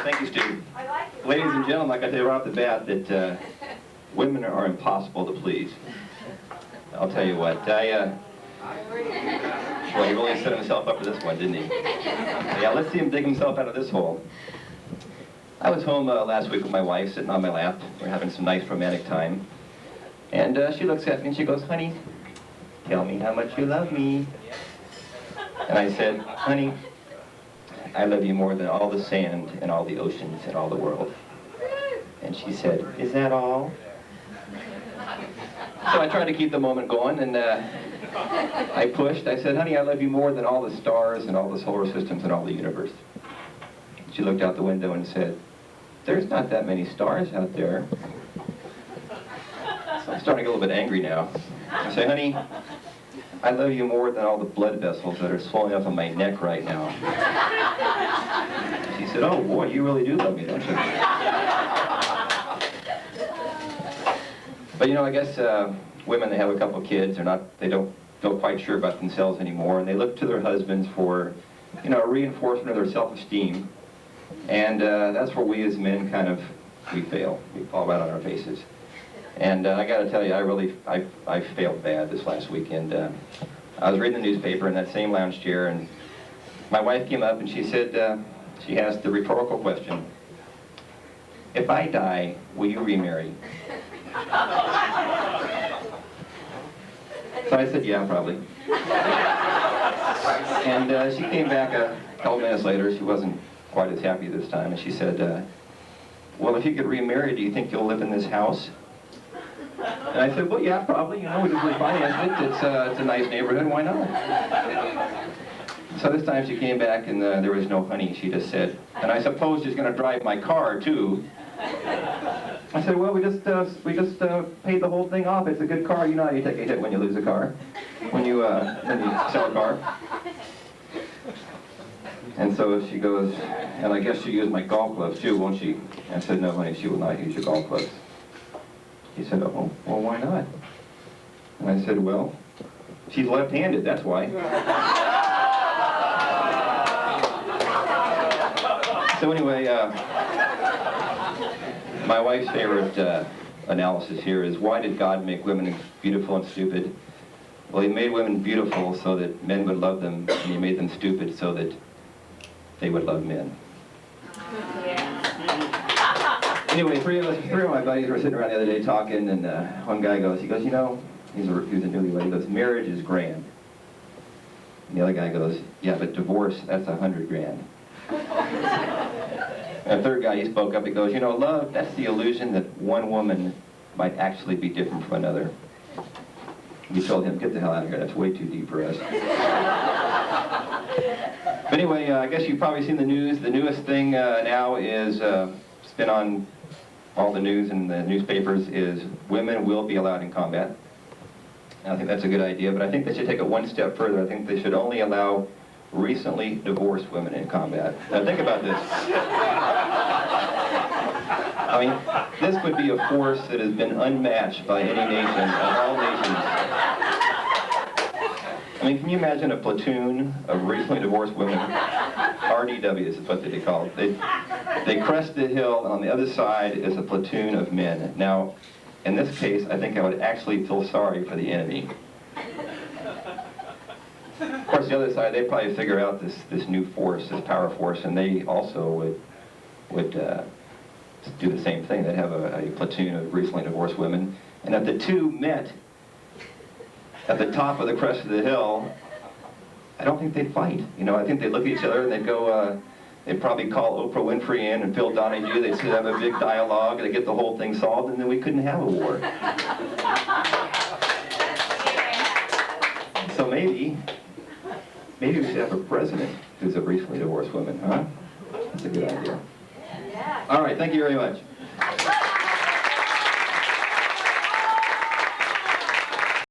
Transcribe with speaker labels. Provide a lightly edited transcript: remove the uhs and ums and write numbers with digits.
Speaker 1: Thank you, Stu. Ladies and gentlemen, like I tell you right off the bat, that women are impossible to please. I'll tell you what. Well, he really set himself up for this one, didn't he? Yeah, let's see him dig himself out of this hole. I was home last week with my wife, sitting on my lap. We're having some nice romantic time. And she looks at me and she goes, "Honey, tell me how much you love me." And I said, "Honey, I love you more than all the sand and all the oceans and all the world." And she said, "Is that all?" So I tried to keep the moment going, and I pushed. I said, "Honey, I love you more than all the stars and all the solar systems and all the universe." She looked out the window and said, "There's not that many stars out there." So I'm starting to get a little bit angry now. I say, "Honey, I love you more than all the blood vessels that are swelling up on my neck right now." She said, "Oh boy, you really do love me, don't you?" But you know, I guess women, they have a couple of kids, they don't feel quite sure about themselves anymore, and they look to their husbands for, you know, a reinforcement of their self-esteem. And that's where we as men we fail. We fall right on our faces. And I got to tell you, I failed bad this last weekend. I was reading the newspaper in that same lounge chair, and my wife came up and she said, she asked the rhetorical question, "If I die, will you remarry?" So I said, "Yeah, probably." And she came back a couple minutes later. She wasn't quite as happy this time, and she said, "Well, if you get remarried, do you think you'll live in this house?" And I said, "Well, yeah, probably. You know, we just refinanced it. It's a nice neighborhood. Why not?" So this time she came back, and there was no honey. She just said, "And I suppose she's going to drive my car too." I said, "Well, we just paid the whole thing off. It's a good car. You know how you take a hit when you lose a car, when you sell a car." And so she goes, "And I guess she'll use my golf clubs too, won't she?" I said, "No, honey, she will not use your golf clubs." He said, "Oh, well, why not?" And I said, "Well, she's left-handed, that's why." So anyway, my wife's favorite analysis here is, why did God make women beautiful and stupid? Well, he made women beautiful so that men would love them, and he made them stupid so that they would love men. Anyway, three of my buddies were sitting around the other day talking, and one guy goes, "You know," he was a newlywed, he goes, "marriage is grand." And the other guy goes, "Yeah, but divorce, that's $100,000. And the third guy, he spoke up, he goes, "You know, love, that's the illusion that one woman might actually be different from another." We told him, "Get the hell out of here, that's way too deep for us." But anyway, I guess you've probably seen the news. The newest thing now is, it's been on all the news and the newspapers, is women will be allowed in combat. And I think that's a good idea, but I think they should take it one step further. I think they should only allow recently divorced women in combat. Now think about this. I mean, this would be a force that has been unmatched by any nation, of all nations. I mean, can you imagine a platoon of recently divorced women? RDWs is what they call it. They crest the hill, and on the other side is a platoon of men. Now, in this case, I think I would actually feel sorry for the enemy. Of course, the other side, they probably figure out this new force, this power force, and they also would do the same thing. They'd have a platoon of recently divorced women, and if the two met at the top of the crest of the hill, I don't think they'd fight. You know, I think they'd look at each other and they'd go, they'd probably call Oprah Winfrey in and Phil Donahue. They'd sit have a big dialogue, they'd get the whole thing solved, and then we couldn't have a war. So maybe we should have a president who's a recently divorced woman, huh? That's a good idea. All right, thank you very much.